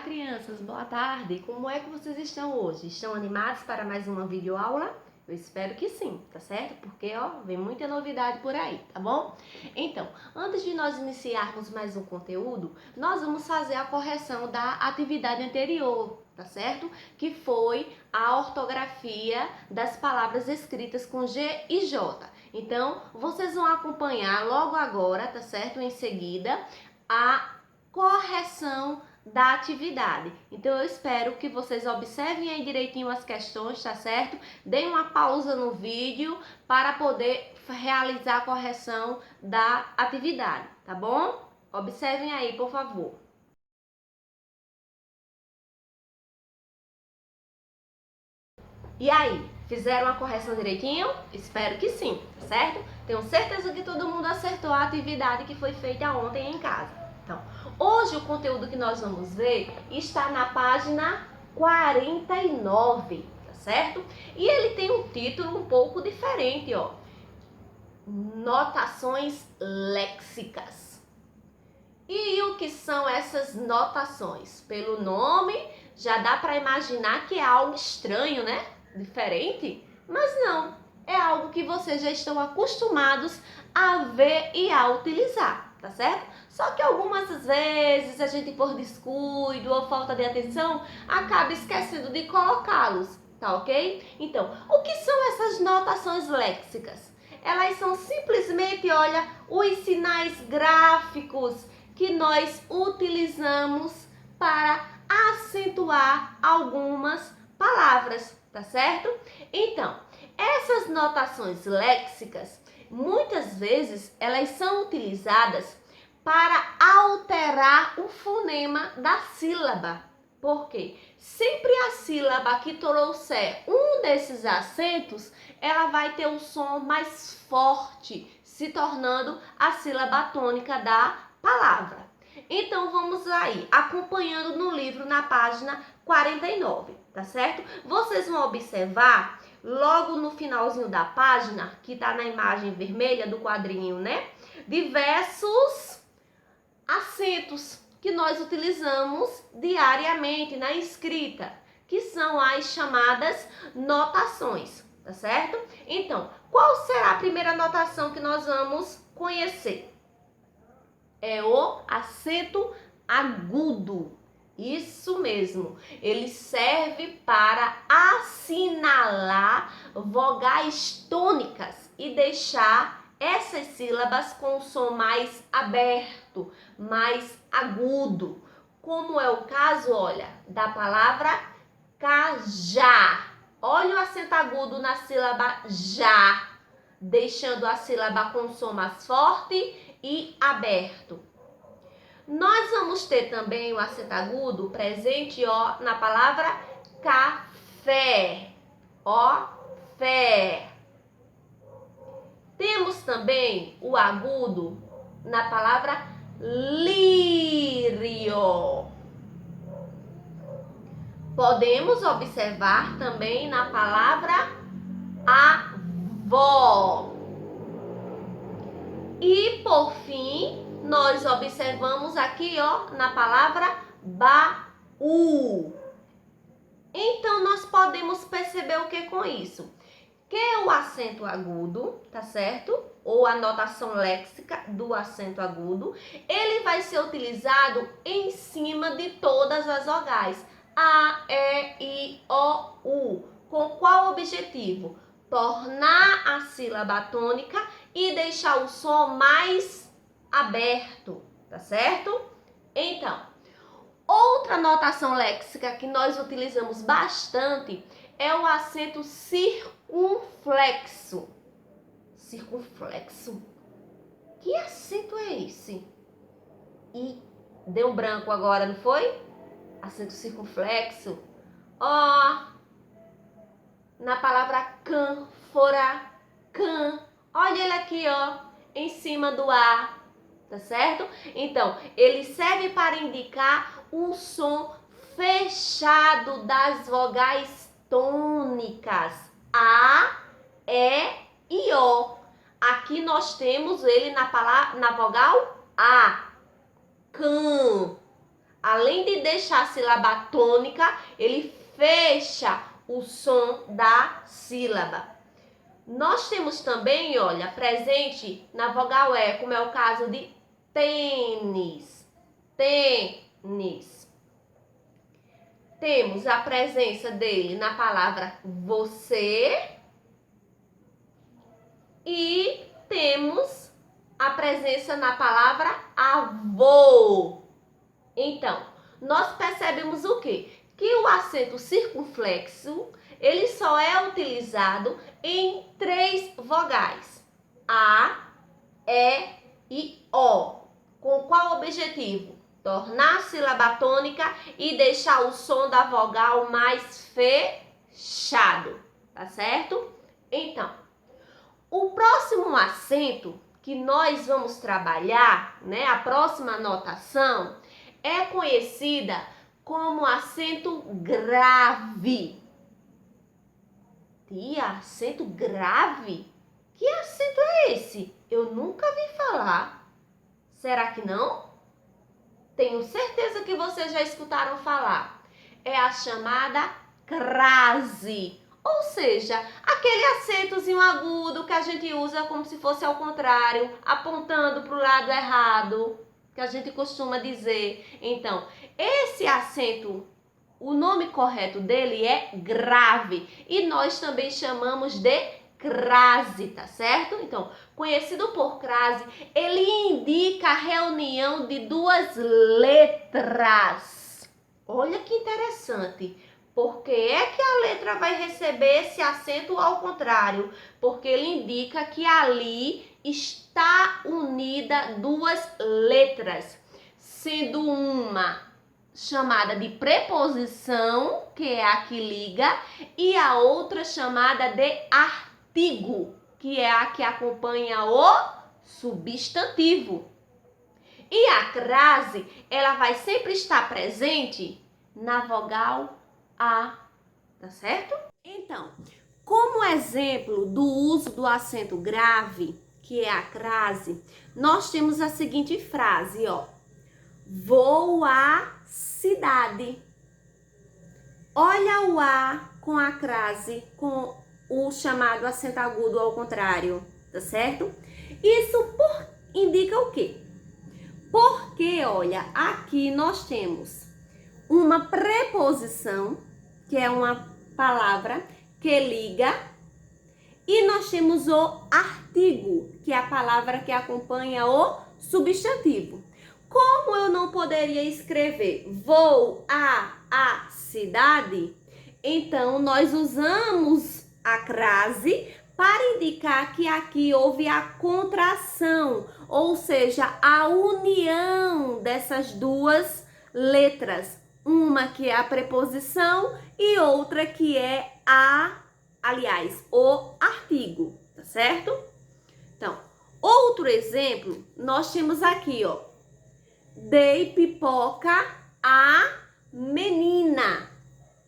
crianças, boa tarde. Como é que vocês estão hoje? Estão animados para mais uma videoaula? Eu espero que sim, tá certo? Porque, vem muita novidade por aí, tá bom? Então, antes de nós iniciarmos mais um conteúdo, nós vamos fazer a correção da atividade anterior, tá certo? Que foi a ortografia das palavras escritas com G e J. Então, vocês vão acompanhar logo agora, tá certo? Em seguida, a correção da atividade. Então, eu espero que vocês observem aí direitinho as questões, tá certo? Deem uma pausa no vídeo para poder realizar a correção da atividade, tá bom? Observem aí, por favor. E aí, fizeram a correção direitinho? Espero que sim, tá certo? Tenho certeza que todo mundo acertou a atividade que foi feita ontem em casa. Então, hoje o conteúdo que nós vamos ver está na página 49, tá certo? E ele tem um título um pouco diferente, ó. Notações léxicas. E o que são essas notações? Pelo nome, já dá para imaginar que é algo estranho, né? Diferente? Mas não, é algo que vocês já estão acostumados a ver e a utilizar, tá certo? Só que algumas vezes a gente, por descuido ou falta de atenção, acaba esquecendo de colocá-los, tá ok? Então, o que são essas notações léxicas? Elas são simplesmente, olha, os sinais gráficos que nós utilizamos para acentuar algumas palavras, tá certo? Então, essas notações léxicas, muitas vezes, elas são utilizadas para alterar o fonema da sílaba. Por quê? Sempre a sílaba que trouxer um desses acentos, ela vai ter um som mais forte, se tornando a sílaba tônica da palavra. Então, vamos aí, acompanhando no livro na página 49, tá certo? Vocês vão observar, logo no finalzinho da página, que tá na imagem vermelha do quadrinho, né? Diversos acentos que nós utilizamos diariamente na escrita, que são as chamadas notações, tá certo? Então, qual será a primeira notação que nós vamos conhecer? É o acento agudo. Isso mesmo, ele serve para assinalar vogais tônicas e deixar essas sílabas com o som mais aberto, mais agudo, como é o caso, olha, da palavra cajar. Olha o acento agudo na sílaba já, deixando a sílaba com o som mais forte e aberto. Nós vamos ter também o acento agudo presente, na palavra café. Fé. Temos também o agudo na palavra lírio. Podemos observar também na palavra avó. E por fim, nós observamos aqui, na palavra baú. Então, nós podemos perceber o que com isso? Que o acento agudo, tá certo? Ou a notação léxica do acento agudo, ele vai ser utilizado em cima de todas as vogais. A, E, I, O, U. Com qual objetivo? Tornar a sílaba tônica e deixar o som mais aberto, tá certo? Então, outra notação léxica que nós utilizamos bastante é o acento circunflexo. Circunflexo? Que acento é esse? E deu um branco agora, não foi? Acento circunflexo. Na palavra cânfora, can. Olha ele aqui, em cima do A, tá certo? Então, ele serve para indicar o som fechado das vogais tônicas A, E e O. Aqui nós temos ele na vogal A, can. além de deixar a sílaba tônica, ele fecha o som da sílaba. Nós temos também, olha, presente na vogal E, como é o caso de tênis. Tênis. Temos a presença dele na palavra você e temos a presença na palavra avô. Então, nós percebemos o quê? Que o acento circunflexo, ele só é utilizado em 3 vogais. A, E e O. Com qual objetivo? Tornar a sílaba tônica e deixar o som da vogal mais fechado, tá certo? Então, o próximo acento que nós vamos trabalhar, né, a próxima notação, é conhecida como acento grave. Tia, acento grave? Que acento é esse? Eu nunca vi falar. Será que não? Tenho certeza que vocês já escutaram falar. É a chamada crase. Ou seja, aquele acentozinho agudo que a gente usa como se fosse ao contrário, apontando para o lado errado, que a gente costuma dizer. Então, esse acento, o nome correto dele é grave e nós também chamamos de crase, tá certo? Então, conhecido por crase, ele indica a reunião de 2 letras. Olha que interessante. Por que é que a letra vai receber esse acento ao contrário? Porque ele indica que ali está unida 2 letras, sendo uma chamada de preposição, que é a que liga, e a outra chamada de artigo, que é a que acompanha o substantivo. E a crase, ela vai sempre estar presente na vogal A, tá certo? Então, como exemplo do uso do acento grave, que é a crase, nós temos a seguinte frase, ó. Vou à cidade. Olha o A com a crase, com o chamado acento agudo ao contrário, tá certo? Isso indica o quê? Porque, olha, aqui nós temos uma preposição, que é uma palavra que liga, e nós temos o artigo, que é a palavra que acompanha o substantivo. Como eu não poderia escrever vou à cidade, então nós usamos a crase para indicar que aqui houve a contração, ou seja, a união dessas 2 letras. Uma que é a preposição e outra que é o artigo, tá certo? Então, outro exemplo, nós temos aqui, ó. Dei pipoca à menina.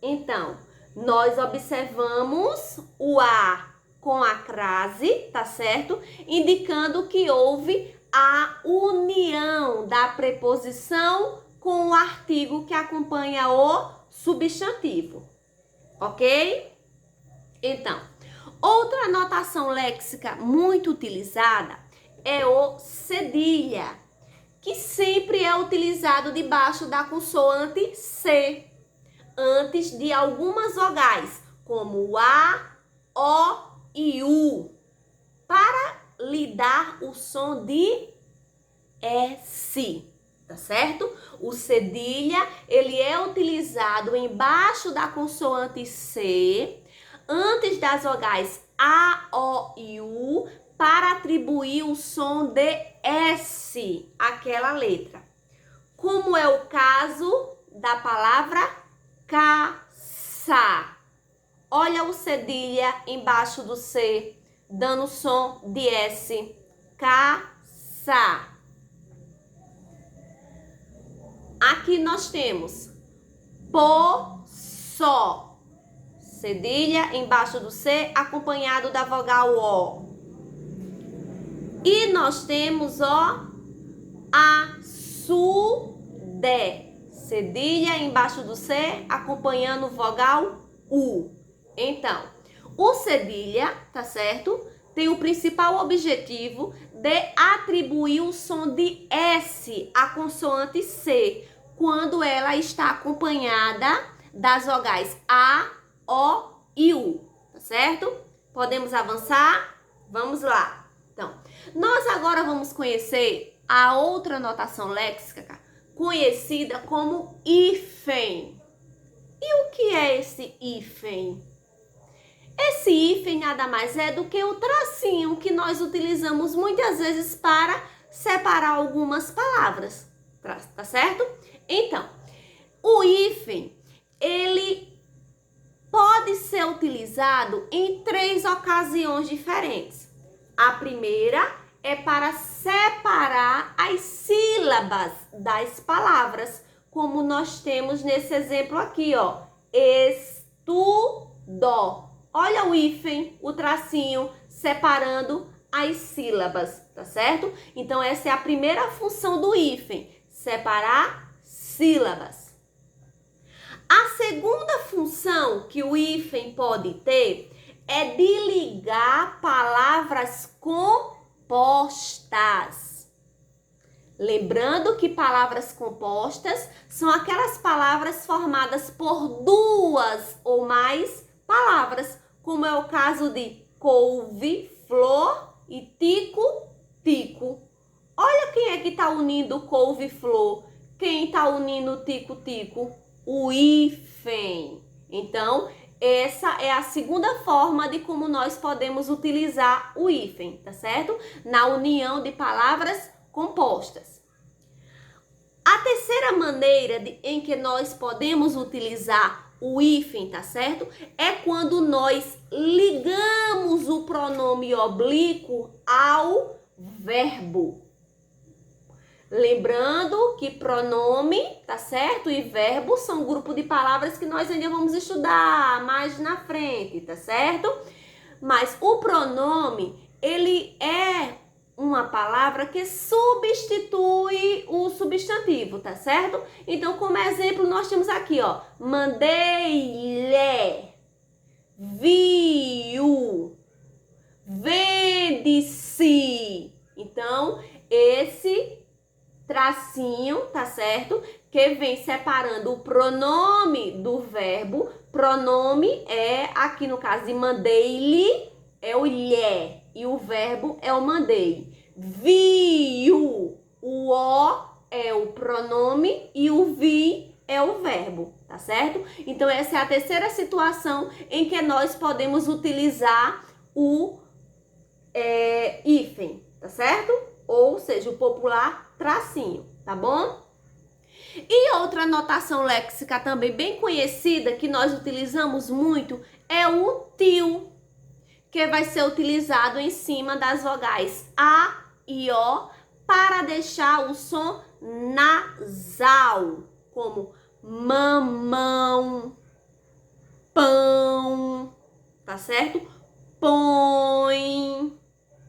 Então, nós observamos o A com a crase, tá certo? Indicando que houve a união da preposição com o artigo que acompanha o substantivo, ok? Então, outra notação léxica muito utilizada é o cedilha, que sempre é utilizado debaixo da consoante C, antes de algumas vogais, como o A, O e U, para lhe dar o som de S, tá certo? O cedilha, ele é utilizado embaixo da consoante C, antes das vogais A, O e U, para atribuir o som de S àquela letra. Como é o caso da palavra caça. Olha o cedilha embaixo do C, dando som de S. Caça. Aqui nós temos poço. Cedilha embaixo do C, acompanhado da vogal O. E nós temos, ó, açude. Cedilha embaixo do C, acompanhando vogal U. Então, o cedilha, tá certo? Tem o principal objetivo de atribuir o som de S à consoante C, quando ela está acompanhada das vogais A, O e U, tá certo? Podemos avançar? Vamos lá. Então, nós agora vamos conhecer a outra notação léxica, conhecida como hífen. E o que é esse hífen? Esse hífen nada mais é do que o tracinho que nós utilizamos muitas vezes para separar algumas palavras, tá certo? Então, o hífen, ele pode ser utilizado em 3 ocasiões diferentes. A primeira é para separar as sílabas das palavras, como nós temos nesse exemplo aqui, ó. Estudo. Olha o hífen, o tracinho, separando as sílabas, tá certo? Então, essa é a primeira função do hífen, separar sílabas. A segunda função que o hífen pode ter é de ligar palavras compostas. Lembrando que palavras compostas são aquelas palavras formadas por 2 ou mais palavras, como é o caso de couve, flor e tico-tico. Olha quem é que está unindo couve e flor. Quem está unindo tico-tico? O hífen. Então, essa é a segunda forma de como nós podemos utilizar o hífen, tá certo? Na união de palavras compostas. A terceira maneira em que nós podemos utilizar o hífen, tá certo? É quando nós ligamos o pronome oblíquo ao verbo. Lembrando que pronome, tá certo? E verbo são um grupo de palavras que nós ainda vamos estudar mais na frente, tá certo? Mas o pronome, ele é uma palavra que substitui o substantivo, tá certo? Então, como exemplo, nós temos aqui, ó, mandei-lhe, viu, vende-se. Então, esse tracinho, tá certo? Que vem separando o pronome do verbo. Pronome é, aqui no caso de mandei-lhe, é o lhe. E o verbo é o mandei. Viu, o o é o pronome e o vi é o verbo, tá certo? Então, essa é a terceira situação em que nós podemos utilizar o hífen, tá certo? Ou seja, o popular tracinho, tá bom? E outra notação léxica também bem conhecida que nós utilizamos muito é o tio, que vai ser utilizado em cima das vogais A e O para deixar o som nasal, como mamão, pão, tá certo? Põe.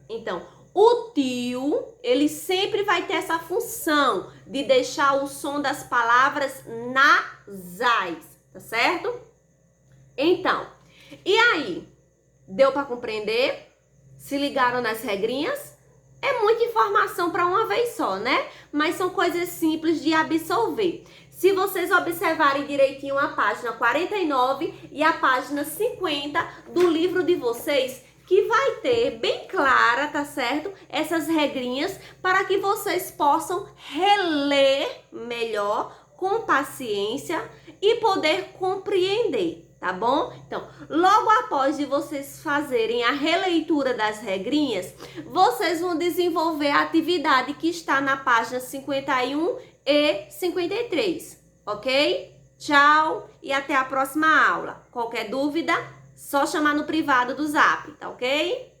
Então, o tio, ele sempre vai ter essa função de deixar o som das palavras nasais, tá certo? Então, e aí? Deu para compreender? Se ligaram nas regrinhas? É muita informação para uma vez só, né? Mas são coisas simples de absorver. Se vocês observarem direitinho a página 49 e a página 50 do livro de vocês, que vai ter bem clara, tá certo? Essas regrinhas para que vocês possam reler melhor, com paciência e poder compreender. Tá bom? Então, logo após de vocês fazerem a releitura das regrinhas, vocês vão desenvolver a atividade que está na página 51 e 53, ok? Tchau e até a próxima aula. Qualquer dúvida, só chamar no privado do Zap, tá ok?